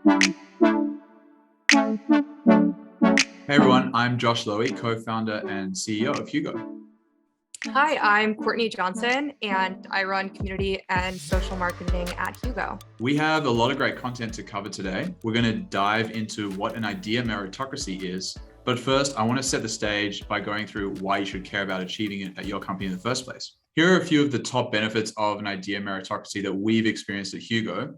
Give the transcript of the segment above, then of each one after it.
Hey everyone, I'm Josh Lowy, co-founder and CEO of Hugo. Hi, I'm Courtney Johnson, and I run community and social marketing at Hugo. We have a lot of great content to cover today. We're going to dive into what an idea meritocracy is. But first, I want to set the stage by going through why you should care about achieving it at your company in the first place. Here are a few of the top benefits of an idea meritocracy that we've experienced at Hugo.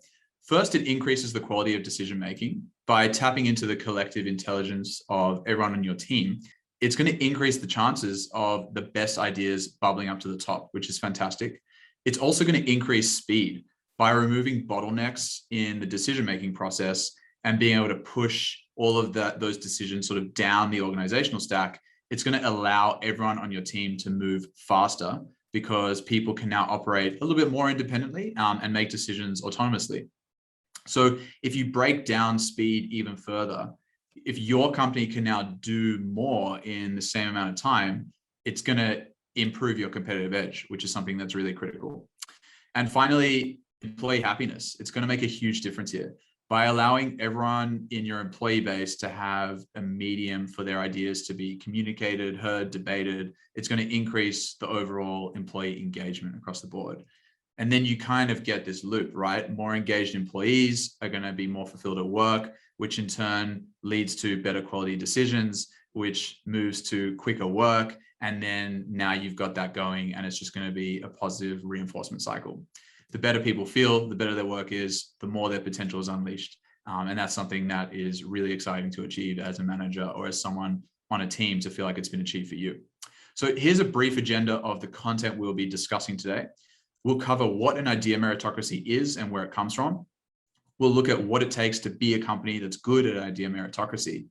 First, it increases the quality of decision-making by tapping into the collective intelligence of everyone on your team. It's going to increase the chances of the best ideas bubbling up to the top, which is fantastic. It's also going to increase speed by removing bottlenecks in the decision-making process and being able to push all of those decisions sort of down the organizational stack. It's going to allow everyone on your team to move faster because people can now operate a little bit more independently and make decisions autonomously. So if you break down speed even further, if your company can now do more in the same amount of time, it's going to improve your competitive edge, which is something that's really critical. And finally, employee happiness. It's going to make a huge difference here. By allowing everyone in your employee base to have a medium for their ideas to be communicated, heard, debated, it's going to increase the overall employee engagement across the board. And then you kind of get this loop, right? More engaged employees are going to be more fulfilled at work, which in turn leads to better quality decisions, which moves to quicker work. And then now you've got that going, and it's just going to be a positive reinforcement cycle. The better people feel, the better their work is, the more their potential is unleashed. And that's something that is really exciting to achieve as a manager or as someone on a team to feel like it's been achieved for you. So here's a brief agenda of the content we'll be discussing today. We'll cover what an idea meritocracy is and where it comes from. We'll look at what it takes to be a company that's good at idea meritocracy.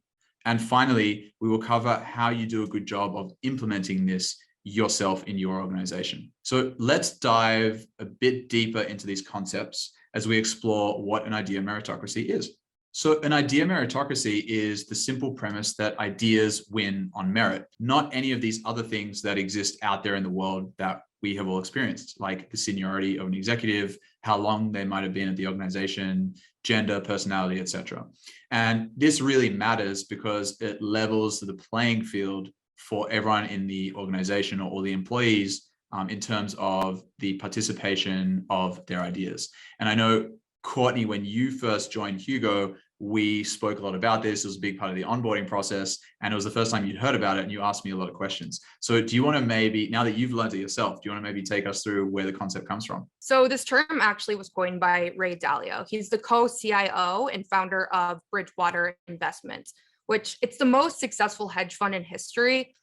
And finally, we will cover how you do a good job of implementing this yourself in your organization. So let's dive a bit deeper into these concepts as we explore what an idea meritocracy is. So an idea meritocracy is the simple premise that ideas win on merit, not any of these other things that exist out there in the world that we have all experienced, like the seniority of an executive, how long they might have been at the organization, gender, personality, etc. And this really matters because it levels the playing field for everyone in the organization or all the employees in terms of the participation of their ideas. And I know, Courtney, when you first joined Hugo, we spoke a lot about this. It was a big part of the onboarding process, and it was the first time you'd heard about it, and you asked me a lot of questions. So do you want to maybe, now that you've learned it yourself, do you want to maybe take us through where the concept comes from? So this term actually was coined by Ray Dalio. He's the co-CIO and founder of Bridgewater Investments, which it's the most successful hedge fund in history.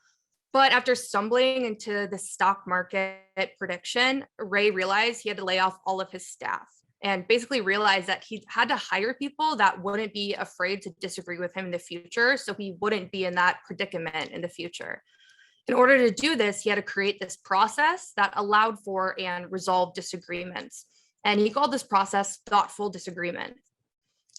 But after stumbling into the stock market prediction, Ray realized he had to lay off all of his staff, and basically realized that he had to hire people that wouldn't be afraid to disagree with him in the future, so he wouldn't be in that predicament in the future. In order to do this, he had to create this process that allowed for and resolved disagreements. And he called this process thoughtful disagreement.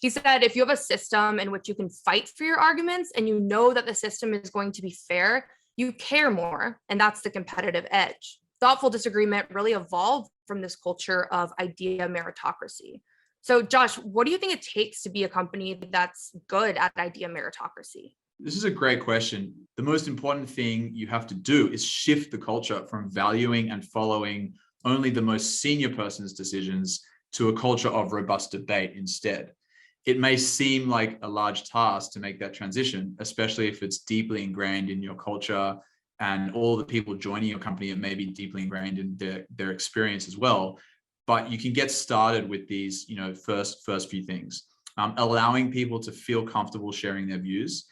He said, if you have a system in which you can fight for your arguments and you know that the system is going to be fair, you care more, and that's the competitive edge. Thoughtful disagreement really evolved from this culture of idea meritocracy. So Josh, what do you think it takes to be a company that's good at idea meritocracy? This is a great question. The most important thing you have to do is shift the culture from valuing and following only the most senior person's decisions to a culture of robust debate instead. It may seem like a large task to make that transition, especially if it's deeply ingrained in your culture and all the people joining your company, it may be deeply ingrained in their experience as well. But you can get started with these, first few things. Allowing people to feel comfortable sharing their views.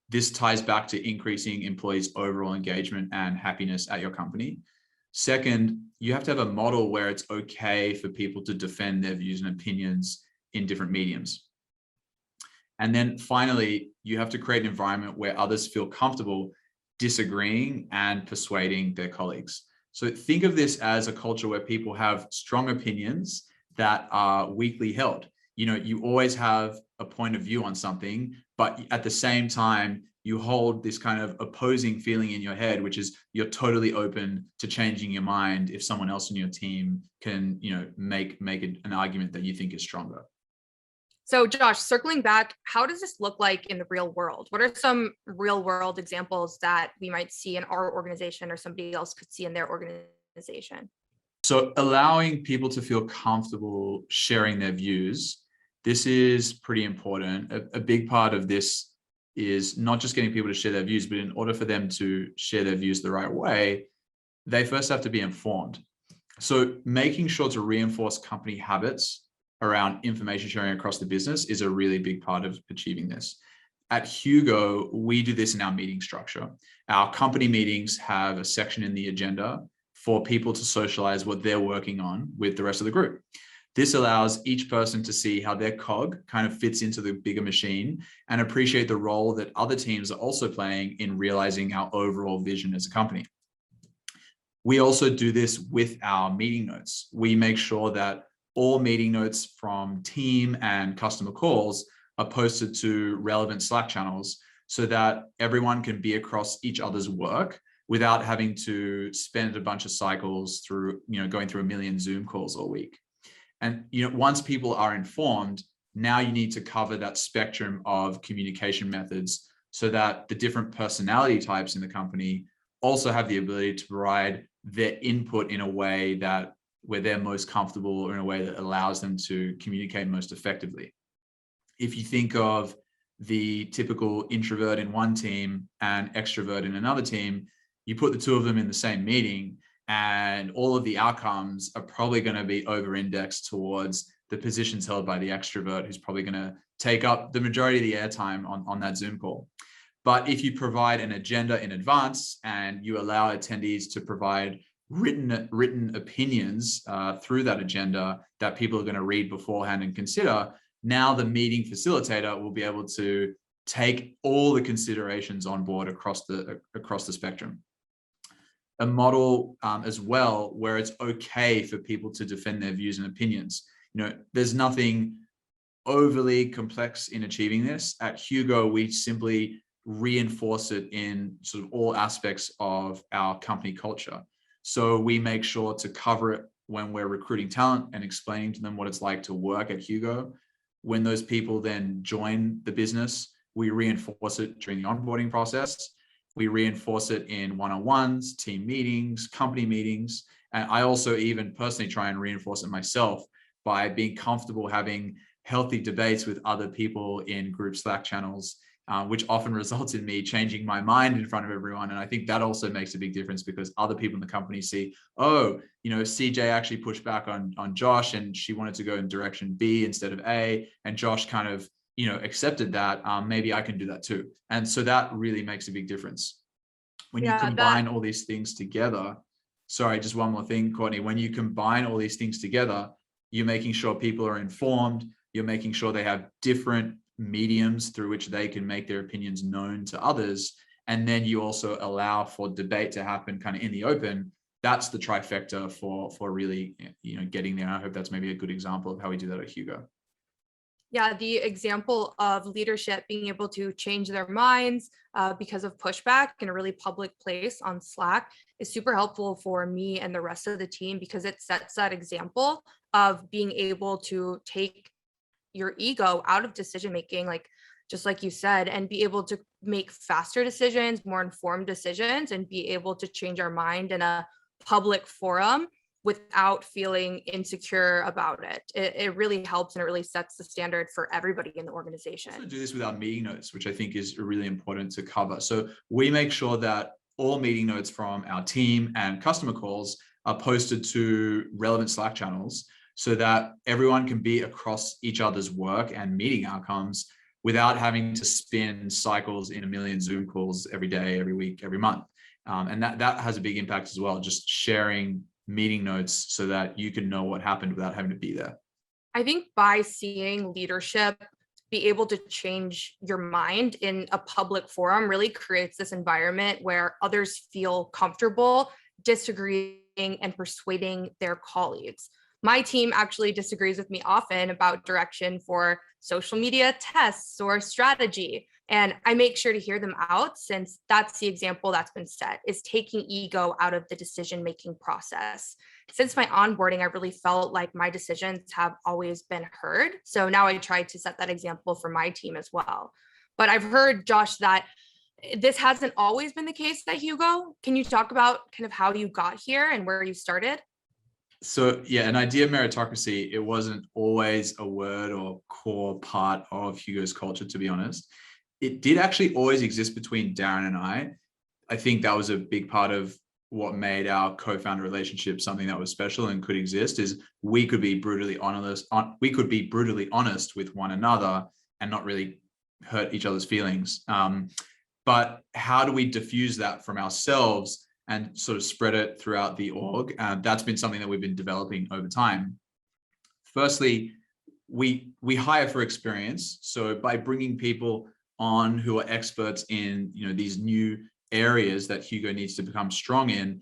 This ties back to increasing employees' overall engagement and happiness at your company. Second, you have to have a model where it's okay for people to defend their views and opinions in different mediums. And then finally, you have to create an environment where others feel comfortable disagreeing and persuading their colleagues. So think of this as a culture where people have strong opinions that are weakly held. You always have a point of view on something, but at the same time, you hold this kind of opposing feeling in your head, which is you're totally open to changing your mind if someone else in your team can, make an argument that you think is stronger. So Josh, circling back, how does this look like in the real world? What are some real world examples that we might see in our organization or somebody else could see in their organization? So allowing people to feel comfortable sharing their views, this is pretty important. A big part of this is not just getting people to share their views, but in order for them to share their views the right way, they first have to be informed. So making sure to reinforce company habits around information sharing across the business is a really big part of achieving this. At Hugo, we do this in our meeting structure. Our company meetings have a section in the agenda for people to socialize what they're working on with the rest of the group. This allows each person to see how their cog kind of fits into the bigger machine and appreciate the role that other teams are also playing in realizing our overall vision as a company. We also do this with our meeting notes. We make sure that all meeting notes from team and customer calls are posted to relevant Slack channels so that everyone can be across each other's work without having to spend a bunch of cycles through, going through a million Zoom calls all week. And, once people are informed, now you need to cover that spectrum of communication methods so that the different personality types in the company also have the ability to provide their input in a way that where they're most comfortable or in a way that allows them to communicate most effectively. If you think of the typical introvert in one team and extrovert in another team, you put the two of them in the same meeting and all of the outcomes are probably going to be over-indexed towards the positions held by the extrovert, who's probably going to take up the majority of the airtime on that Zoom call. But if you provide an agenda in advance and you allow attendees to provide written opinions through that agenda that people are going to read beforehand and consider, now the meeting facilitator will be able to take all the considerations on board across the spectrum. A model as well where it's okay for people to defend their views and opinions. There's nothing overly complex in achieving this. At Hugo, we simply reinforce it in sort of all aspects of our company culture. So we make sure to cover it when we're recruiting talent and explaining to them what it's like to work at Hugo. When those people then join the business, we reinforce it during the onboarding process. We reinforce it in one-on-ones, team meetings, company meetings. And I also even personally try and reinforce it myself by being comfortable having healthy debates with other people in group Slack channels, which often results in me changing my mind in front of everyone. And I think that also makes a big difference because other people in the company see, CJ actually pushed back on Josh and she wanted to go in direction B instead of A. And Josh kind of, accepted that. Maybe I can do that too. And so that really makes a big difference. When you combine all these things together, sorry, just one more thing, Courtney, when you combine all these things together, you're making sure people are informed, you're making sure they have different mediums through which they can make their opinions known to others. And then you also allow for debate to happen kind of in the open. That's the trifecta for really, getting there. I hope that's maybe a good example of how we do that at Hugo. Yeah, the example of leadership being able to change their minds because of pushback in a really public place on Slack is super helpful for me and the rest of the team because it sets that example of being able to take your ego out of decision making, just like you said, and be able to make faster decisions, more informed decisions, and be able to change our mind in a public forum without feeling insecure about it. It really helps and it really sets the standard for everybody in the organization. We also do this with our meeting notes, which I think is really important to cover. So we make sure that all meeting notes from our team and customer calls are posted to relevant Slack channels so that everyone can be across each other's work and meeting outcomes without having to spin cycles in a million Zoom calls every day, every week, every month. And that has a big impact as well, just sharing meeting notes so that you can know what happened without having to be there. I think by seeing leadership be able to change your mind in a public forum really creates this environment where others feel comfortable disagreeing and persuading their colleagues. My team actually disagrees with me often about direction for social media tests or strategy. And I make sure to hear them out since that's the example that's been set, is taking ego out of the decision-making process. since my onboarding, I really felt like my decisions have always been heard. So now I try to set that example for my team as well. But I've heard, Josh, that this hasn't always been the case at Hugo. Can you talk about kind of how you got here and where you started? So yeah, an idea meritocracy, it wasn't always a word or core part of Hugo's culture, to be honest. It did actually always exist between Darren and I. I think that was a big part of what made our co-founder relationship something that was special and could exist, is we could be brutally honest. We could be brutally honest with one another and not really hurt each other's feelings. But how do we diffuse that from ourselves and sort of spread it throughout the org? That's been something that we've been developing over time. Firstly, we hire for experience. So by bringing people on who are experts in these new areas that Hugo needs to become strong in,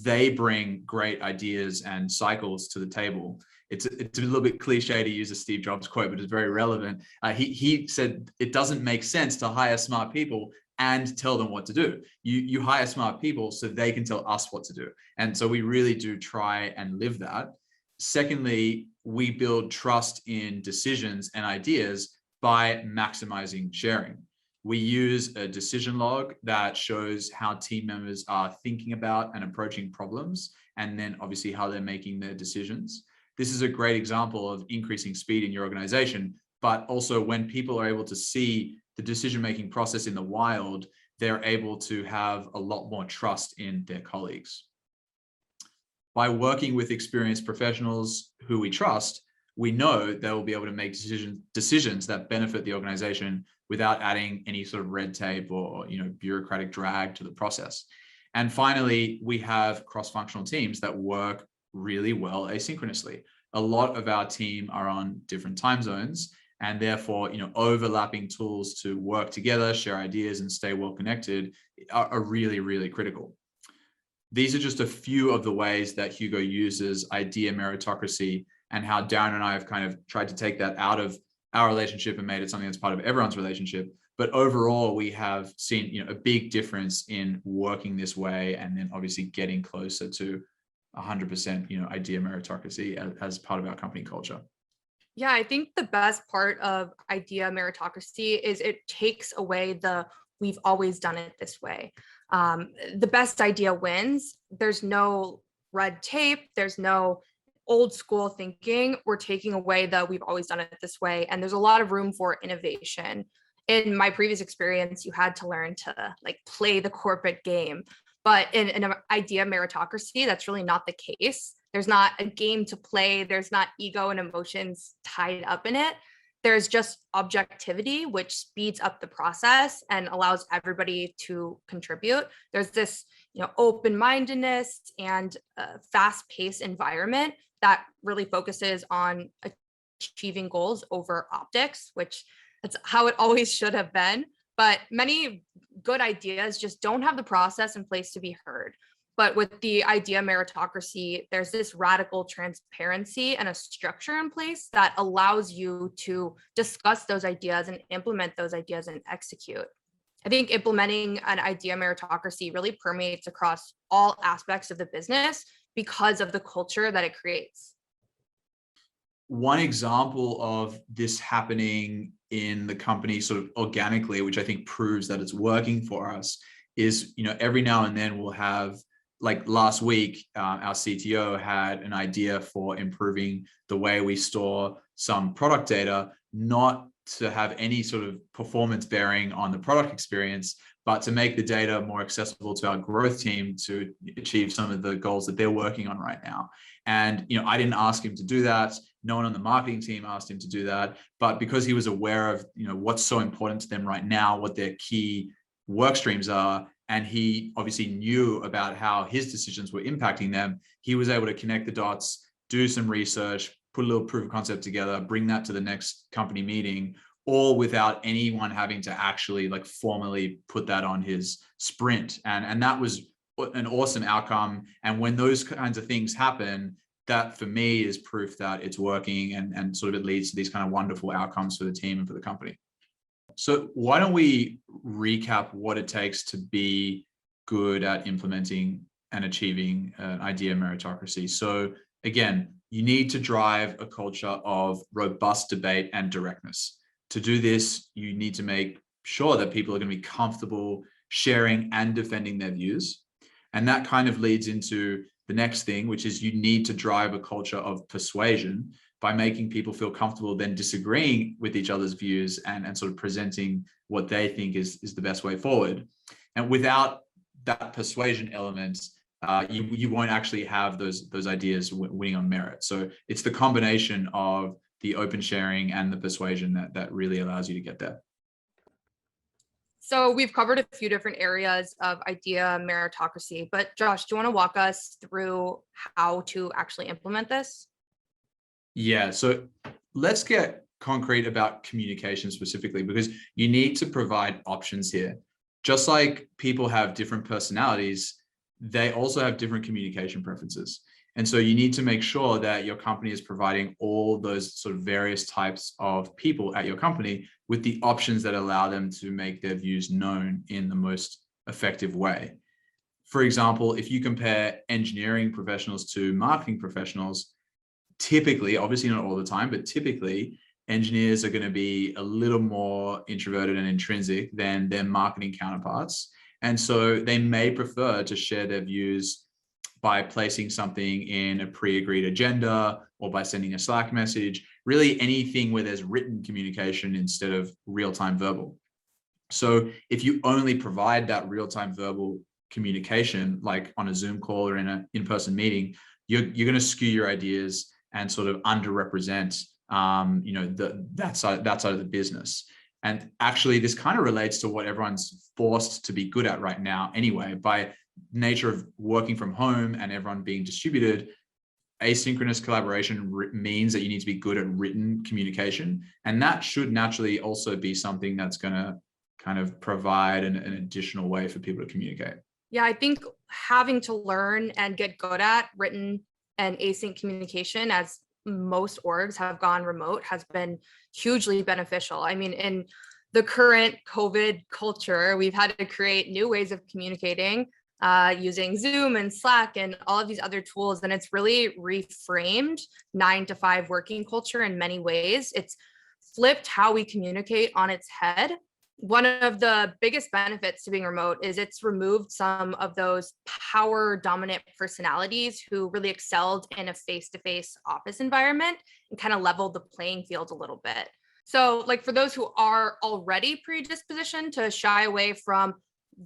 they bring great ideas and cycles to the table. It's a little bit cliche to use a Steve Jobs quote, but it's very relevant. He said it doesn't make sense to hire smart people and tell them what to do. You hire smart people so they can tell us what to do. And so we really do try and live that. Secondly, we build trust in decisions and ideas by maximizing sharing. We use a decision log that shows how team members are thinking about and approaching problems, and then obviously how they're making their decisions. This is a great example of increasing speed in your organization, but also when people are able to see the decision-making process in the wild, they're able to have a lot more trust in their colleagues. By working with experienced professionals who we trust, we know they will be able to make decisions that benefit the organization without adding any sort of red tape or bureaucratic drag to the process. And finally, we have cross-functional teams that work really well asynchronously. A lot of our team are on different time zones, and therefore, overlapping tools to work together, share ideas, and stay well connected are really, really critical. These are just a few of the ways that Hugo uses idea meritocracy, and how Darren and I have kind of tried to take that out of our relationship and made it something that's part of everyone's relationship. But overall, we have seen a big difference in working this way, and then obviously getting closer to 100% idea meritocracy as part of our company culture. Yeah, I think the best part of idea meritocracy is it takes away the we've always done it this way. The best idea wins. There's no red tape. There's no old school thinking. We're taking away the we've always done it this way. And there's a lot of room for innovation. In my previous experience, you had to learn to play the corporate game. But in an idea meritocracy, that's really not the case. There's not a game to play. There's not ego and emotions tied up in it. There's just objectivity, which speeds up the process and allows everybody to contribute. There's this, open-mindedness and fast-paced environment that really focuses on achieving goals over optics, which that's how it always should have been. But many good ideas just don't have the process in place to be heard. But with the idea meritocracy, there's this radical transparency and a structure in place that allows you to discuss those ideas and implement those ideas and execute. I think implementing an idea meritocracy really permeates across all aspects of the business because of the culture that it creates. One example of this happening in the company sort of organically, which I think proves that it's working for us, is, every now and then we'll have, like last week, our CTO had an idea for improving the way we store some product data, not to have any sort of performance bearing on the product experience, but to make the data more accessible to our growth team to achieve some of the goals that they're working on right now. And, I didn't ask him to do that. No one on the marketing team asked him to do that. But because he was aware of, what's so important to them right now, what their key work streams are, and he obviously knew about how his decisions were impacting them, he was able to connect the dots, do some research, put a little proof of concept together, bring that to the next company meeting, all without anyone having to actually formally put that on his sprint. And that was an awesome outcome. And when those kinds of things happen, that for me is proof that it's working, and sort of it leads to these kind of wonderful outcomes for the team and for the company. So why don't we recap what it takes to be good at implementing and achieving an idea meritocracy. So again, you need to drive a culture of robust debate and directness. To do this, you need to make sure that people are going to be comfortable sharing and defending their views. And that kind of leads into the next thing, which is you need to drive a culture of persuasion by making people feel comfortable then disagreeing with each other's views and sort of presenting what they think is the best way forward. And without that persuasion element, you won't actually have those ideas winning on merit. So it's the combination of the open sharing and the persuasion that really allows you to get there. So we've covered a few different areas of idea meritocracy, but Josh, do you want to walk us through how to actually implement this? Yeah, so let's get concrete about communication specifically, because you need to provide options here. Just like people have different personalities, they also have different communication preferences. And so you need to make sure that your company is providing all those sort of various types of people at your company with the options that allow them to make their views known in the most effective way. For example, if you compare engineering professionals to marketing professionals, typically, obviously not all the time, but typically engineers are going to be a little more introverted and intrinsic than their marketing counterparts. And so they may prefer to share their views by placing something in a pre-agreed agenda or by sending a Slack message, really anything where there's written communication instead of real-time verbal. So if you only provide that real-time verbal communication, like on a Zoom call or in an in-person meeting, you're going to skew your ideas and sort of underrepresent that side of the business. And actually, this kind of relates to what everyone's forced to be good at right now anyway. By nature of working from home and everyone being distributed, asynchronous collaboration means that you need to be good at written communication. And that should naturally also be something that's going to kind of provide an additional way for people to communicate. Yeah, I think having to learn and get good at written and async communication, as most orgs have gone remote, has been hugely beneficial. I mean, in the current COVID culture, we've had to create new ways of communicating using Zoom and Slack and all of these other tools. And it's really reframed 9-to-5 working culture in many ways. It's flipped how we communicate on its head. One of the biggest benefits to being remote is it's removed some of those power dominant personalities who really excelled in a face-to-face office environment and kind of leveled the playing field a little bit. So like for those who are already predispositioned to shy away from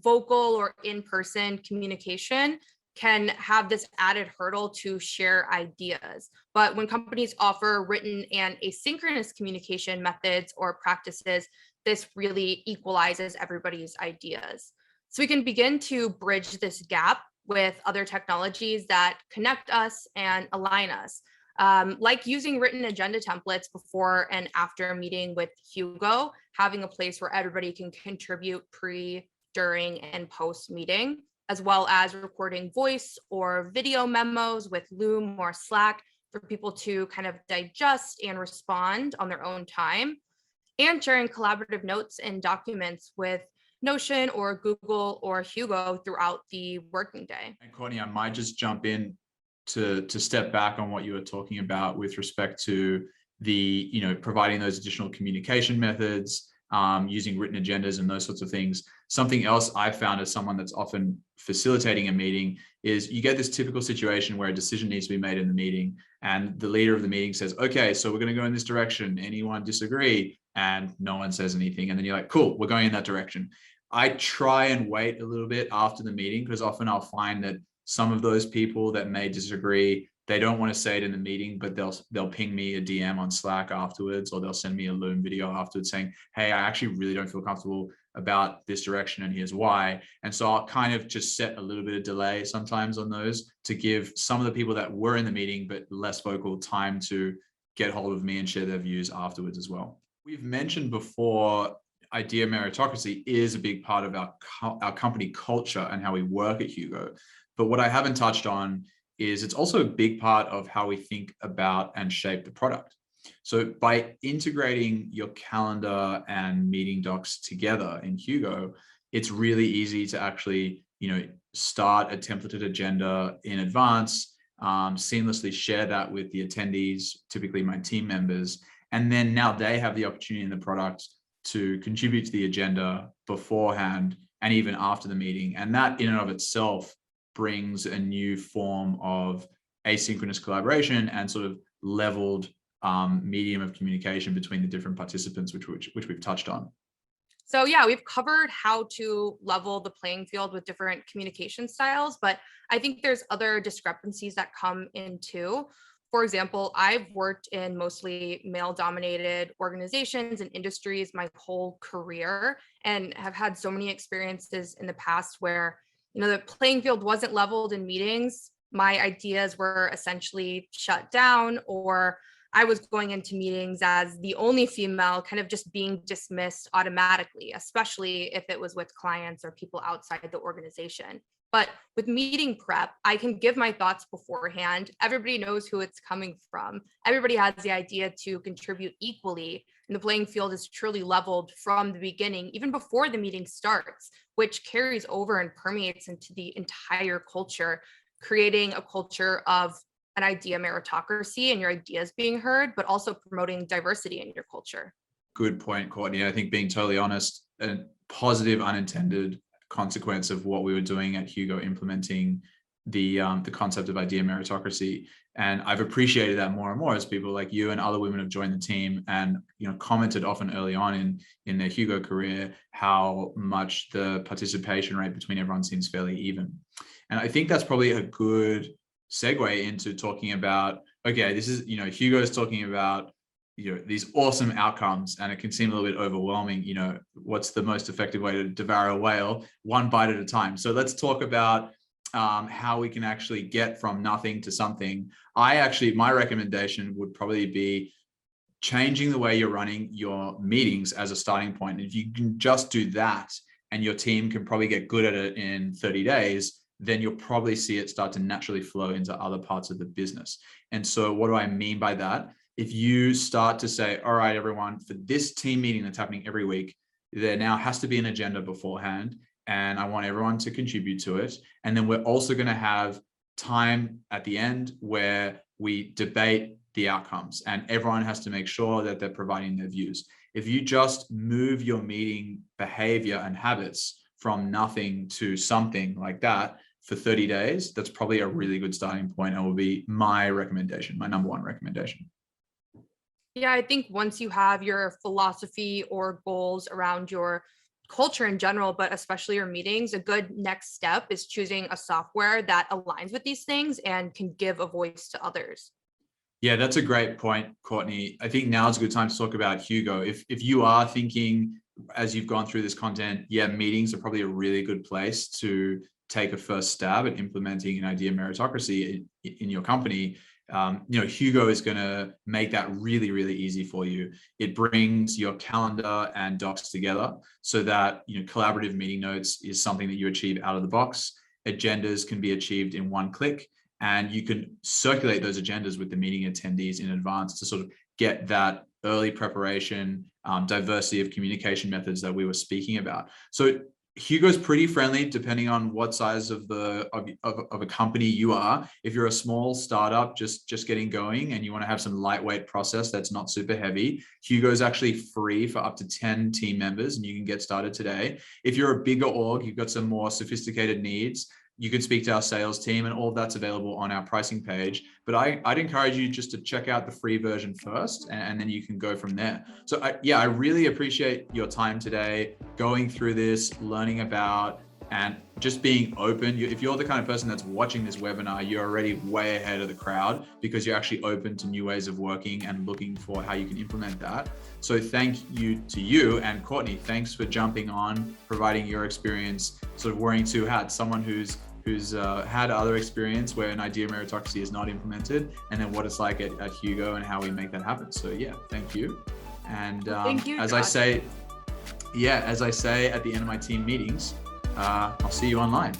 vocal or in-person communication, can have this added hurdle to share ideas. But when companies offer written and asynchronous communication methods or practices, this really equalizes everybody's ideas. So we can begin to bridge this gap with other technologies that connect us and align us, like using written agenda templates before and after a meeting with Hugo, having a place where everybody can contribute pre, during, and post meeting, as well as recording voice or video memos with Loom or Slack for people to kind of digest and respond on their own time, and sharing collaborative notes and documents with Notion or Google or Hugo throughout the working day. And Courtney, I might just jump in to step back on what you were talking about with respect to the, providing those additional communication methods, using written agendas and those sorts of things. Something else I found as someone that's often facilitating a meeting is you get this typical situation where a decision needs to be made in the meeting and the leader of the meeting says, okay, so we're going to go in this direction. Anyone disagree? And no one says anything. And then you're like, cool, we're going in that direction. I try and wait a little bit after the meeting because often I'll find that some of those people that may disagree, they don't want to say it in the meeting, but they'll ping me a DM on Slack afterwards, or they'll send me a Loom video afterwards saying, hey, I actually really don't feel comfortable about this direction and here's why. And so I'll kind of just set a little bit of delay sometimes on those to give some of the people that were in the meeting but less vocal time to get hold of me and share their views afterwards as well. We've mentioned before, idea meritocracy is a big part of our company culture and how we work at Hugo. But what I haven't touched on is it's also a big part of how we think about and shape the product. So by integrating your calendar and meeting docs together in Hugo, it's really easy to actually start a templated agenda in advance, seamlessly share that with the attendees, typically my team members. And then now they have the opportunity in the product to contribute to the agenda beforehand and even after the meeting. And that in and of itself brings a new form of asynchronous collaboration and sort of leveled medium of communication between the different participants, which we've touched on. So yeah, we've covered how to level the playing field with different communication styles, but I think there's other discrepancies that come in too. For example, I've worked in mostly male-dominated organizations and industries my whole career and have had so many experiences in the past where, the playing field wasn't leveled in meetings. My ideas were essentially shut down, or I was going into meetings as the only female, kind of just being dismissed automatically, especially if it was with clients or people outside the organization. But with meeting prep, I can give my thoughts beforehand. Everybody knows who it's coming from. Everybody has the idea to contribute equally. And the playing field is truly leveled from the beginning, even before the meeting starts, which carries over and permeates into the entire culture, creating a culture of an idea meritocracy and your ideas being heard, but also promoting diversity in your culture. Good point, Courtney. I think being totally honest, a positive unintended consequence of what we were doing at Hugo, implementing the concept of idea meritocracy. And I've appreciated that more and more as people like you and other women have joined the team and commented often early on in their Hugo career how much the participation rate between everyone seems fairly even. And I think that's probably a good segue into talking about, okay, this is, Hugo's talking about, these awesome outcomes, and it can seem a little bit overwhelming. What's the most effective way to devour a whale? One bite at a time. So let's talk about how we can actually get from nothing to something. My recommendation would probably be changing the way you're running your meetings as a starting point. If you can just do that and your team can probably get good at it in 30 days, then you'll probably see it start to naturally flow into other parts of the business. And so what do I mean by that? If you start to say, all right, everyone, for this team meeting that's happening every week, there now has to be an agenda beforehand, and I want everyone to contribute to it. And then we're also going to have time at the end where we debate the outcomes, and everyone has to make sure that they're providing their views. If you just move your meeting behavior and habits from nothing to something like that for 30 days, that's probably a really good starting point and will be my recommendation, my number one recommendation. Yeah, I think once you have your philosophy or goals around your culture in general, but especially your meetings, a good next step is choosing a software that aligns with these things and can give a voice to others. Yeah, that's a great point, Courtney. I think now is a good time to talk about Hugo. If you are thinking as you've gone through this content, meetings are probably a really good place to take a first stab at implementing an idea meritocracy in your company. Hugo is going to make that really, really easy for you. It brings your calendar and docs together so that collaborative meeting notes is something that you achieve out of the box. Agendas can be achieved in one click, and you can circulate those agendas with the meeting attendees in advance to sort of get that early preparation, diversity of communication methods that we were speaking about. So Hugo's pretty friendly depending on what size of a company you are. If you're a small startup just getting going and you want to have some lightweight process that's not super heavy, Hugo's actually free for up to 10 team members and you can get started today. If you're a bigger org, you've got some more sophisticated needs, you can speak to our sales team, and all of that's available on our pricing page. But I'd encourage you just to check out the free version first, and then you can go from there. So I really appreciate your time today, going through this, learning about, and just being open. If you're the kind of person that's watching this webinar, you're already way ahead of the crowd because you're actually open to new ways of working and looking for how you can implement that. So thank you to you, and Courtney, thanks for jumping on, providing your experience, sort of wearing two hats, someone who's had other experience where an idea meritocracy is not implemented, and then what it's like at Hugo and how we make that happen. So thank you. And thank you, as Josh. I say at the end of my team meetings, I'll see you online.